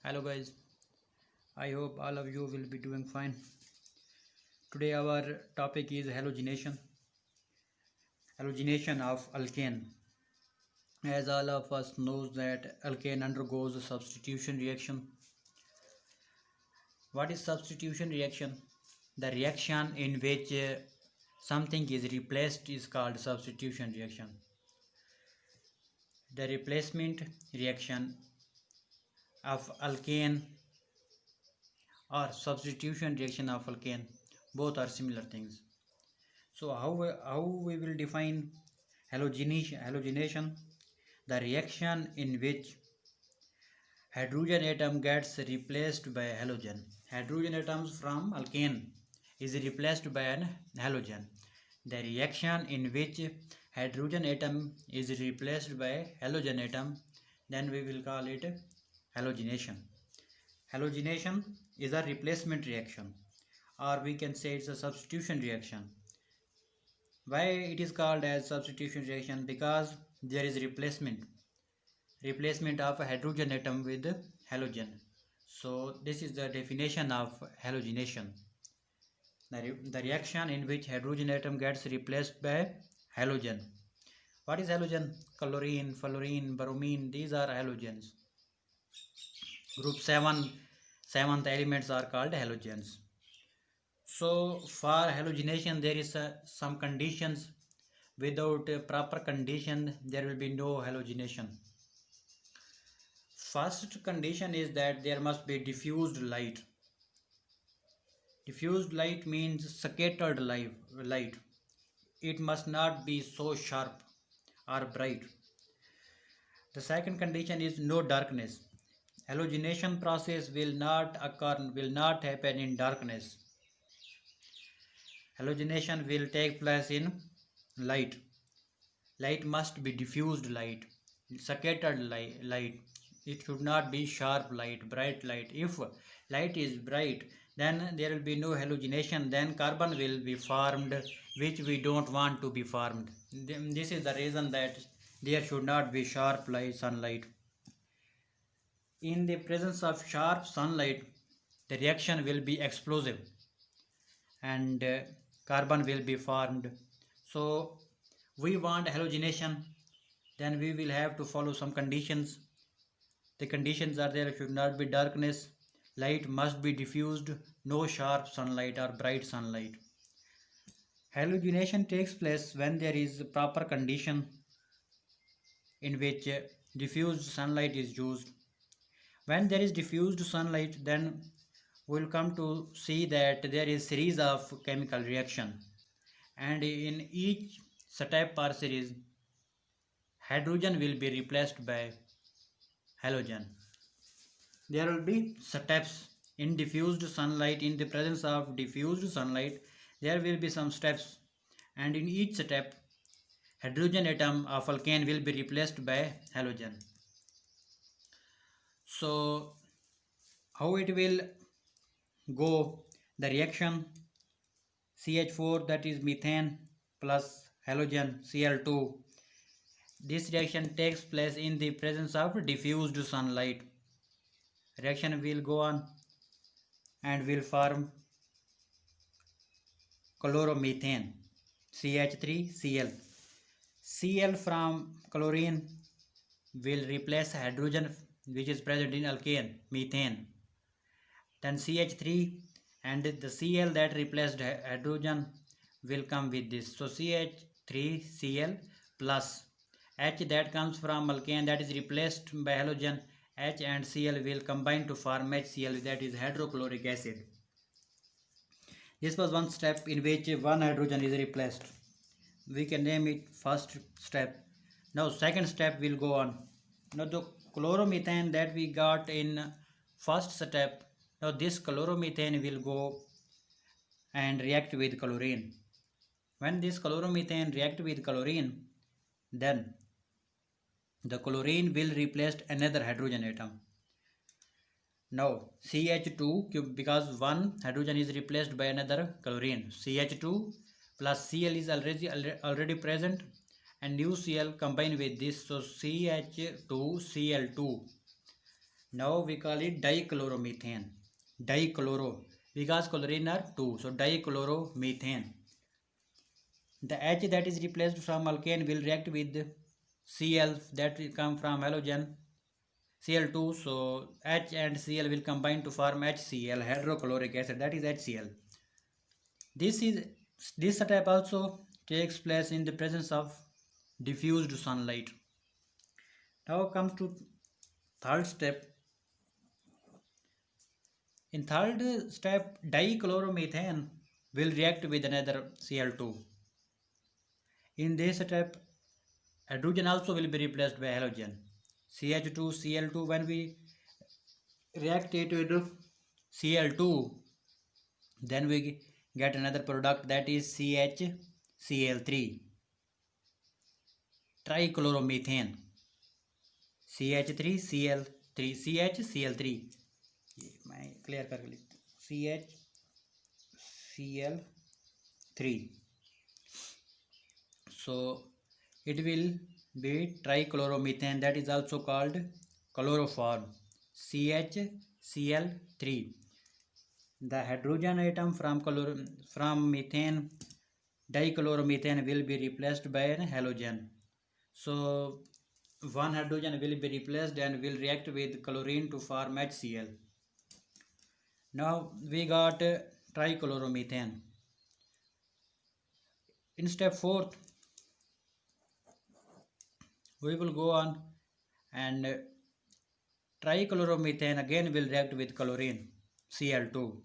Hello guys, I hope all of you will be doing fine. Today our topic is halogenation of alkane. As all of us knows that alkane undergoes a substitution reaction. What is substitution reaction? The reaction in which something is replaced is called substitution reaction. The replacement reaction of alkane or substitution reaction of alkane, both are similar things. So how we will define halogenation? The reaction in which hydrogen atom gets replaced by halogen. Hydrogen atoms from alkane is replaced by an halogen. The reaction in which hydrogen atom is replaced by halogen atom, then we will call it halogenation. Halogenation is a replacement reaction, or we can say it's a substitution reaction. Why it is called as substitution reaction? Because there is replacement of a hydrogen atom with halogen. So this is the definition of halogenation. The reaction in which hydrogen atom gets replaced by halogen. What is halogen? Chlorine, fluorine, bromine, these are halogens. Group 7 seventh elements are called halogens. So for halogenation there is some conditions. Without a proper condition there will be no halogenation. First condition is that there must be diffused light. Diffused light means scattered light. It must not be so sharp or bright. The second condition is no darkness. Halogenation process will not happen in darkness. Halogenation will take place in light. Light must be diffused light, scattered light. It should not be sharp light, bright light. If light is bright, then there will be no halogenation. Then carbon will be formed, which we don't want to be formed. This is the reason that there should not be sharp sunlight. In the presence of sharp sunlight, the reaction will be explosive and carbon will be formed. So we want halogenation, then we will have to follow some conditions. The conditions are there: should not be darkness, light must be diffused, no sharp sunlight or bright sunlight. Halogenation takes place when there is proper condition in which diffused sunlight is used. When there is diffused sunlight, then we will come to see that there is series of chemical reaction, and in each step or series hydrogen will be replaced by halogen. There will be steps in diffused sunlight. In the presence of diffused sunlight there will be some steps, and in each step hydrogen atom of alkane will be replaced by halogen. So how it will go? The reaction CH4, that is methane, plus halogen Cl2. This reaction takes place in the presence of diffused sunlight. Reaction will go on and will form chloromethane, CH3Cl. Cl from chlorine will replace hydrogen which is present in alkane, methane. Then CH3 and the Cl that replaced hydrogen will come with this. So CH3Cl plus H that comes from alkane, that is replaced by halogen. H and Cl will combine to form HCl, that is hydrochloric acid. This was one step in which one hydrogen is replaced. We can name it first step. Now second step will go on. Now the chloromethane that we got in first step, now this chloromethane will go and react with chlorine. When this chloromethane react with chlorine, then the chlorine will replace another hydrogen atom. Now CH2, because one hydrogen is replaced by another chlorine, CH2 plus Cl is already present, and new Cl combine with this, so CH2Cl2. Now we call it dichloromethane. Dichloro, because chlorine are 2, so dichloromethane. The H that is replaced from alkane will react with Cl that will come from halogen Cl2, so H and Cl will combine to form HCl, hydrochloric acid, that is HCl. This step also takes place in the presence of diffused sunlight. Now comes to third step. In third step, dichloromethane will react with another Cl2. In this step, hydrogen also will be replaced by halogen. CH2, Cl2, when we react it with Cl2, then we get another product, that is CHCl3, trichloromethane. CH3Cl3, CHCl3, मैं clear करके लिखता हूँ, CHCl3. So it will be trichloromethane, that is also called chloroform, CHCl3. The hydrogen atom from methane, dichloromethane, will be replaced by a halogen. So one hydrogen will be replaced and will react with chlorine to form HCl. Now we got trichloromethane. In step 4, we will go on, and trichloromethane again will react with chlorine, Cl2.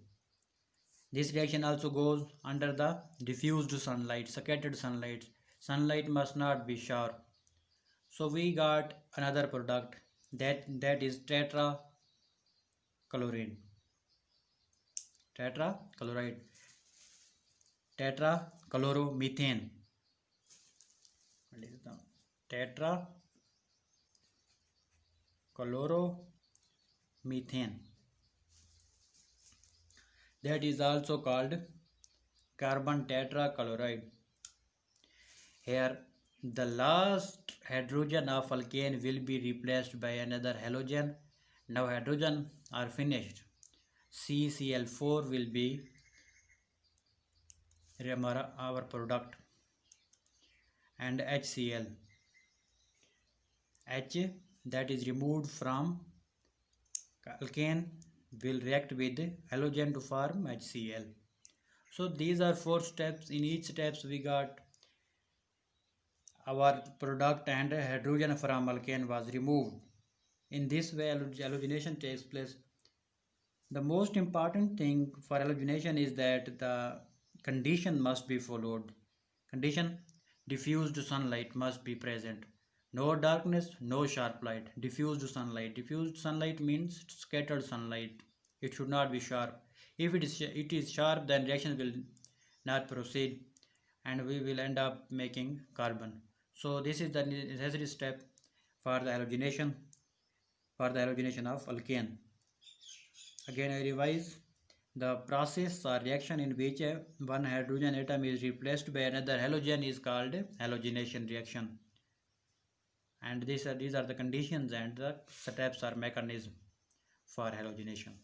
This reaction also goes under the diffused sunlight, scattered sunlight. Sunlight must not be sharp. So we got another product, that is tetrachloride. Tetrachloromethane. Tetrachloromethane, that is also called carbon tetrachloride. Here the last hydrogen of alkane will be replaced by another halogen. Now hydrogen are finished. CCl4 will be our product, and HCl, H that is removed from alkane will react with halogen to form HCl. So these are 4 steps. In each steps we got our product, and hydrogen from alkane was removed. In this way halogenation takes place. The most important thing for halogenation is that the condition must be followed. Condition: diffused sunlight must be present. No darkness, no sharp light. Diffused sunlight. Diffused sunlight means scattered sunlight. It should not be sharp. If it is sharp, then reaction will not proceed, and we will end up making carbon. So this is the necessary step for the halogenation of alkane. Again I revise. The process or reaction in which one hydrogen atom is replaced by another halogen is called halogenation reaction. And these are the conditions and the steps or mechanism for halogenation.